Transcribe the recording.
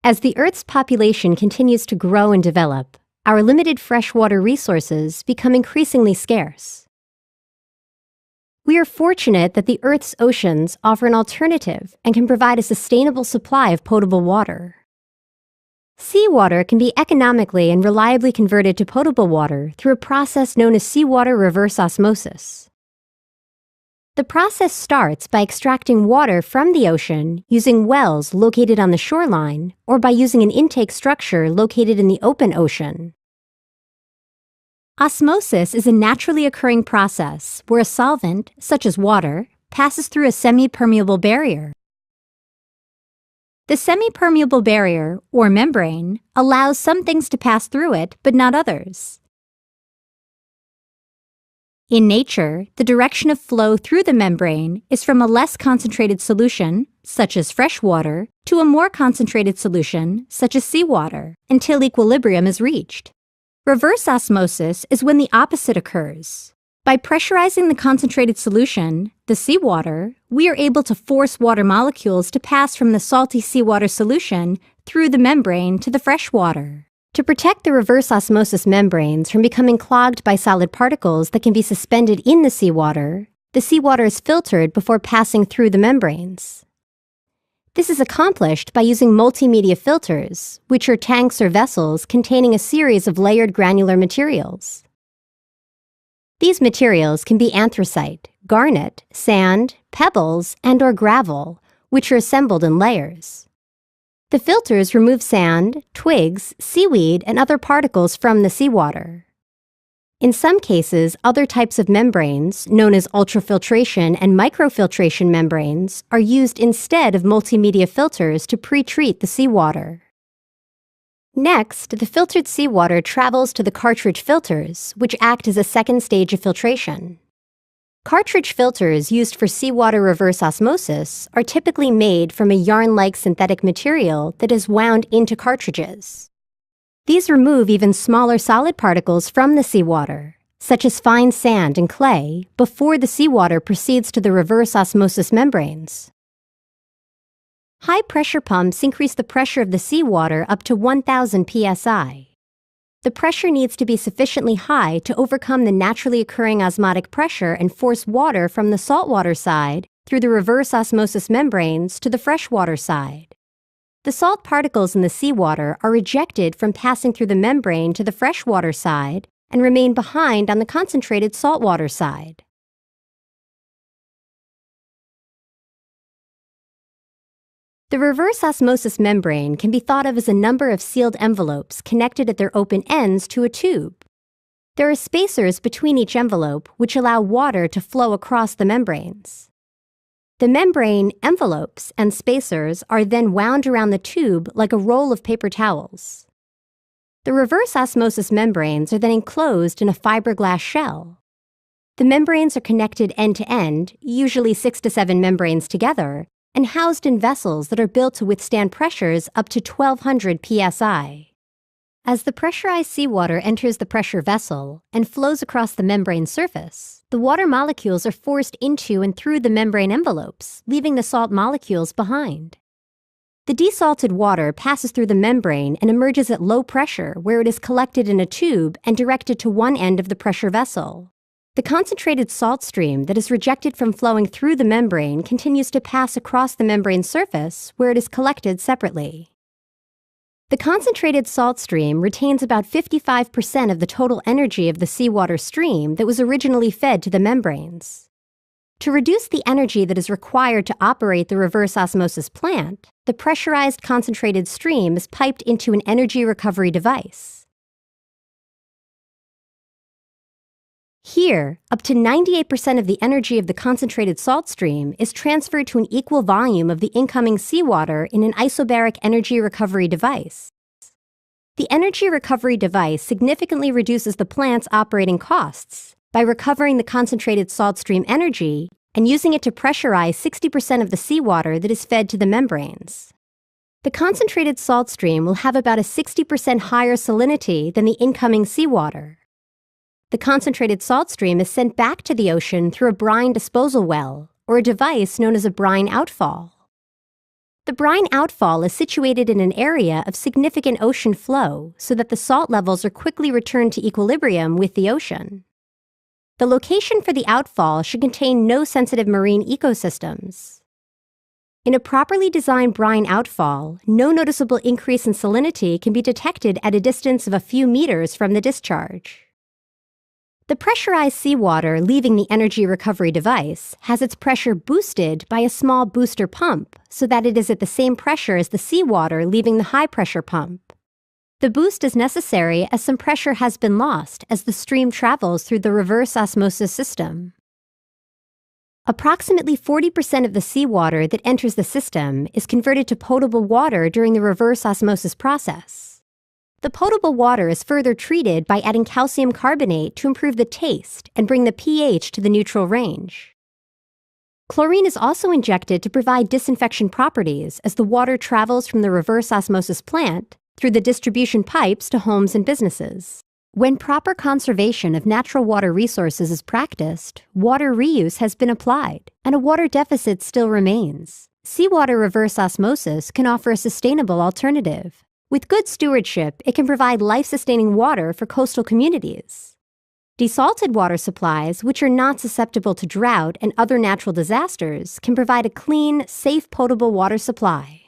As the Earth's population continues to grow and develop, our limited freshwater resources become increasingly scarce. We are fortunate that the Earth's oceans offer an alternative and can provide a sustainable supply of potable water. Seawater can be economically and reliably converted to potable water through a process known as seawater reverse osmosis. The process starts by extracting water from the ocean using wells located on the shoreline or by using an intake structure located in the open ocean. Osmosis is a naturally occurring process where a solvent, such as water, passes through a semi-permeable barrier. The semi-permeable barrier, or membrane, allows some things to pass through it, but not others. In nature, the direction of flow through the membrane is from a less concentrated solution, such as fresh water, to a more concentrated solution, such as seawater, until equilibrium is reached. Reverse osmosis is when the opposite occurs. By pressurizing the concentrated solution, the seawater, we are able to force water molecules to pass from the salty seawater solution through the membrane to the fresh water. To protect the reverse osmosis membranes from becoming clogged by solid particles that can be suspended in the seawater is filtered before passing through the membranes. This is accomplished by using multimedia filters, which are tanks or vessels containing a series of layered granular materials. These materials can be anthracite, garnet, sand, pebbles, and/or gravel, which are assembled in layers. The filters remove sand, twigs, seaweed, and other particles from the seawater. In some cases, other types of membranes, known as ultrafiltration and microfiltration membranes, are used instead of multimedia filters to pre-treat the seawater. Next, the filtered seawater travels to the cartridge filters, which act as a second stage of filtration. Cartridge filters used for seawater reverse osmosis are typically made from a yarn-like synthetic material that is wound into cartridges. These remove even smaller solid particles from the seawater, such as fine sand and clay, before the seawater proceeds to the reverse osmosis membranes. High-pressure pumps increase the pressure of the seawater up to 1,000 psi. The pressure needs to be sufficiently high to overcome the naturally occurring osmotic pressure and force water from the saltwater side through the reverse osmosis membranes to the freshwater side. The salt particles in the seawater are ejected from passing through the membrane to the freshwater side and remain behind on the concentrated saltwater side. The reverse osmosis membrane can be thought of as a number of sealed envelopes connected at their open ends to a tube. There are spacers between each envelope which allow water to flow across the membranes. The membrane envelopes and spacers are then wound around the tube like a roll of paper towels. The reverse osmosis membranes are then enclosed in a fiberglass shell. The membranes are connected end to end, usually 6 to 7 membranes together, and housed in vessels that are built to withstand pressures up to 1,200 psi. As the pressurized seawater enters the pressure vessel and flows across the membrane surface, the water molecules are forced into and through the membrane envelopes, leaving the salt molecules behind. The desalted water passes through the membrane and emerges at low pressure, where it is collected in a tube and directed to one end of the pressure vessel. The concentrated salt stream that is rejected from flowing through the membrane continues to pass across the membrane surface, where it is collected separately. The concentrated salt stream retains about 55% of the total energy of the seawater stream that was originally fed to the membranes. To reduce the energy that is required to operate the reverse osmosis plant, the pressurized concentrated stream is piped into an energy recovery device. Here, up to 98% of the energy of the concentrated salt stream is transferred to an equal volume of the incoming seawater in an isobaric energy recovery device. The energy recovery device significantly reduces the plant's operating costs by recovering the concentrated salt stream energy and using it to pressurize 60% of the seawater that is fed to the membranes. The concentrated salt stream will have about a 60% higher salinity than the incoming seawater. The concentrated salt stream is sent back to the ocean through a brine disposal well, or a device known as a brine outfall. The brine outfall is situated in an area of significant ocean flow so that the salt levels are quickly returned to equilibrium with the ocean. The location for the outfall should contain no sensitive marine ecosystems. In a properly designed brine outfall, no noticeable increase in salinity can be detected at a distance of a few meters from the discharge. The pressurized seawater leaving the energy recovery device has its pressure boosted by a small booster pump so that it is at the same pressure as the seawater leaving the high-pressure pump. The boost is necessary as some pressure has been lost as the stream travels through the reverse osmosis system. Approximately 40% of the seawater that enters the system is converted to potable water during the reverse osmosis process. The potable water is further treated by adding calcium carbonate to improve the taste and bring the pH to the neutral range. Chlorine is also injected to provide disinfection properties as the water travels from the reverse osmosis plant through the distribution pipes to homes and businesses. When proper conservation of natural water resources is practiced, water reuse has been applied, and a water deficit still remains. Seawater reverse osmosis can offer a sustainable alternative. With good stewardship, it can provide life-sustaining water for coastal communities. Desalted water supplies, which are not susceptible to drought and other natural disasters, can provide a clean, safe potable water supply.